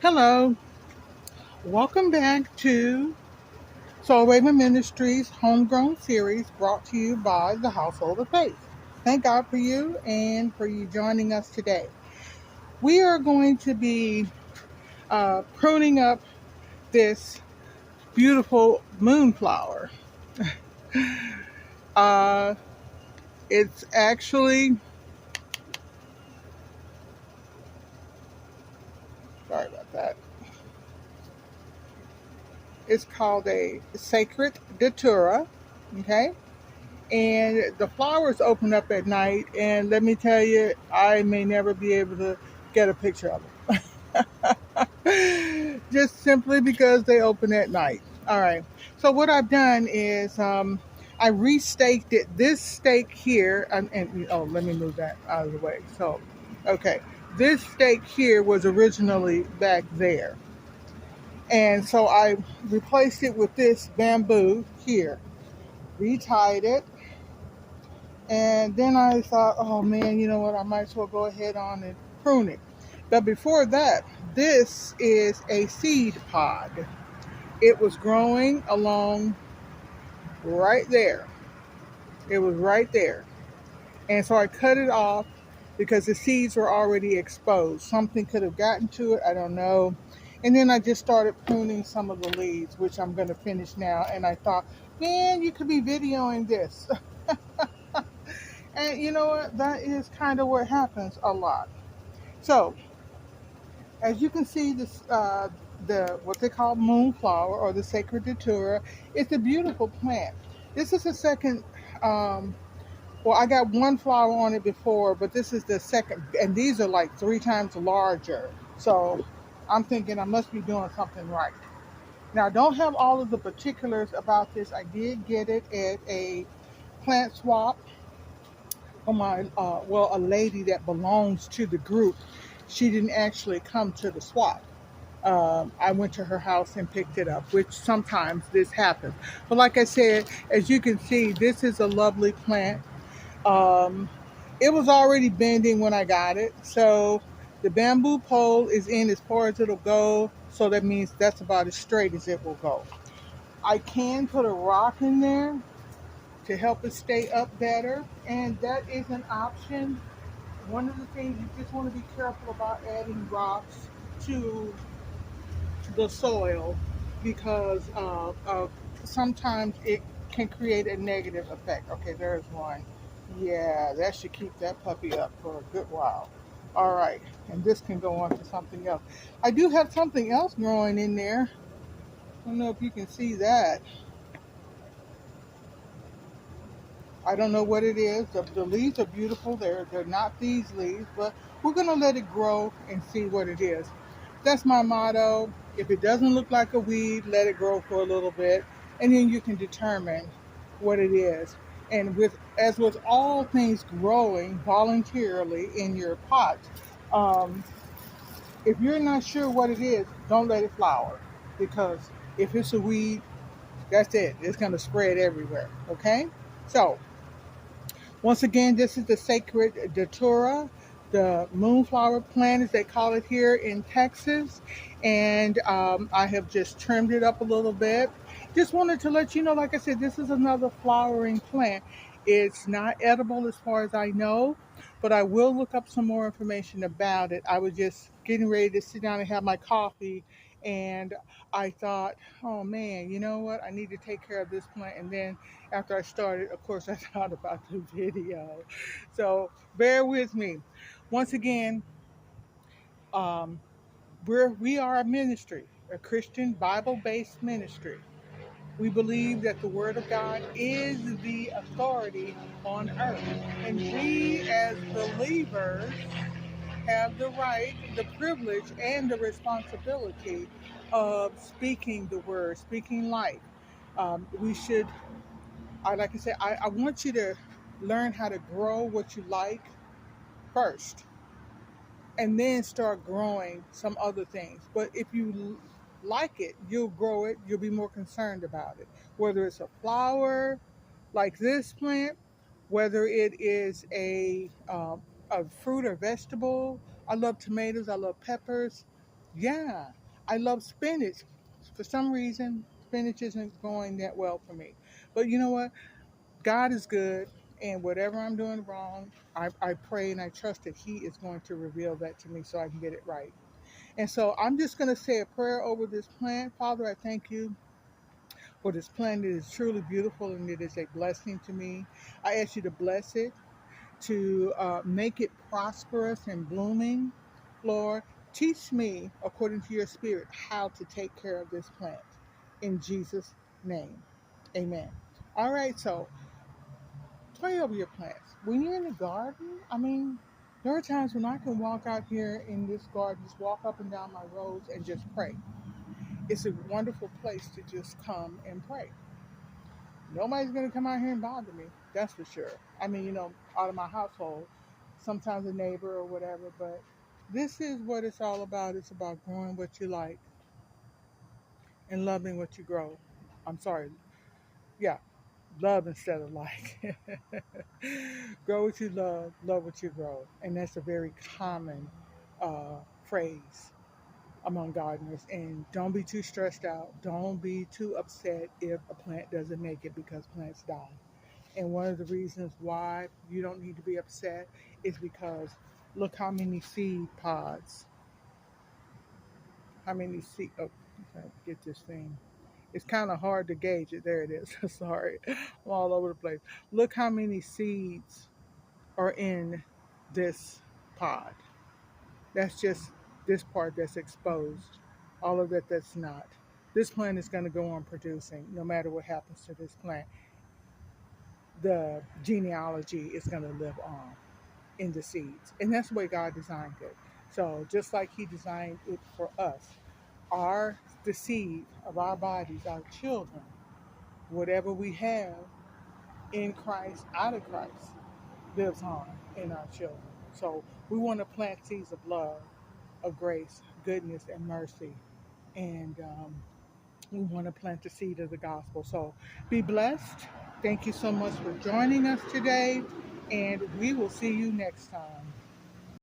Hello, welcome back to Soul Raven Ministries HomeGrown Series brought to you by the Household of Faith. Thank God for you and for you joining us today. We are going to be pruning up this beautiful moonflower. Uh, it's actually, sorry about that, it's called a Sacred Datura, okay? And the flowers open up at night, and let me tell you, I may never be able to get a picture of them. Just simply because they open at night. All right. So what I've done is I restaked it. This stake here, and oh, let me move that out of the way. So, okay, this stake here was originally back there, and so I replaced it with this bamboo here. Retied it. And then I thought, oh man, you know what? I might as well go ahead on and prune it. But before that, this is a seed pod. It was growing along right there. It was right there. And so I cut it off because the seeds were already exposed. Something could have gotten to it. I don't know. And then I just started pruning some of the leaves, which I'm going to finish now. And I thought, man, you could be videoing this. And you know what? That is kind of what happens a lot. So, as you can see, this the what they call moonflower or the sacred datura. It's a beautiful plant. This is the second. Well, I got one flower on it before, but this is the second, and these are like 3 times larger. So, I'm thinking I must be doing something right. Now, I don't have all of the particulars about this. I did get it at a plant swap. A lady that belongs to the group, she didn't actually come to the swap. I went to her house and picked it up, which sometimes this happens. But like I said, as you can see, this is a lovely plant. Um, it was already bending when I got it, so the bamboo pole is in as far as it'll go. So that means that's about as straight as it will go. I can put a rock in there to help it stay up better, and that is an option. One of the things you just want to be careful about adding rocks to the soil because sometimes it can create a negative effect. Okay, there's one. Yeah, that should keep that puppy up for a good while. All right, and this can go on to something else. I do have something else growing in there. I don't know if you can see that. I don't know what it is. The leaves are beautiful. They're not these leaves, but we're gonna let it grow and see what it is. That's my motto. If it doesn't look like a weed, let it grow for a little bit, and then you can determine what it is. And with as with all things growing voluntarily in your pot, um, if you're not sure what it is, don't let it flower because if it's a weed, that's it. It's gonna spread everywhere. Okay, so. Once again, this is the Sacred Datura, the moonflower plant, as they call it here in Texas. And I have just trimmed it up a little bit. Just wanted to let you know, like I said, this is another flowering plant. It's not edible as far as I know, but I will look up some more information about it. I was just getting ready to sit down and have my coffee, and I thought, oh man, you know what? I need to take care of this plant. And then after I started, of course, I thought about the video. So bear with me. Once again, um, we are a ministry, a Christian Bible-based ministry. We believe that the Word of God is the authority on earth, and we as believers have the right, the privilege, and the responsibility of speaking the Word, speaking life. We should like I said, I want you to learn how to grow what you like first and then start growing some other things. But if you like it, you'll grow it, you'll be more concerned about it. Whether it's a flower like this plant, whether it is a fruit or vegetable. I love tomatoes, I love peppers. Yeah, I love spinach. For some reason, spinach isn't going that well for me. But you know what? God is good, and whatever I'm doing wrong, I pray and I trust that He is going to reveal that to me so I can get it right. And so I'm just going to say a prayer over this plant. Father, I thank you for this plant. It is truly beautiful and it is a blessing to me. I ask you to bless it, to make it prosperous and blooming. Lord, teach me, according to your spirit, how to take care of this plant. In Jesus' name, amen. All right, so pray over your plants. When you're in the garden, I mean, there are times when I can walk out here in this garden, just walk up and down my roads and just pray. It's a wonderful place to just come and pray. Nobody's going to come out here and bother me, that's for sure. I mean, out of my household, sometimes a neighbor or whatever, but this is what it's all about. It's about growing what you like and loving what you grow. I'm sorry. Yeah, love instead of like. Grow what you love what you grow. And that's a very common phrase among gardeners. And don't be too stressed out. Don't be too upset if a plant doesn't make it, because plants die. And one of the reasons why you don't need to be upset is because look how many seed pods, how many seed, oh, I'm trying to get this thing. It's kind of hard to gauge it. There it is. Sorry. I'm all over the place. Look how many seeds are in this pod. That's just this part that's exposed. All of that that's not. This plant is going to go on producing no matter what happens to this plant. The genealogy is going to live on in the seeds. And that's the way God designed it. So just like He designed it for us, the seed of our bodies, our children, whatever we have in Christ, out of Christ, lives on in our children. So we want to plant seeds of love, of grace, goodness, and mercy. And we want to plant the seed of the gospel. So be blessed. Thank you so much for joining us today. And we will see you next time.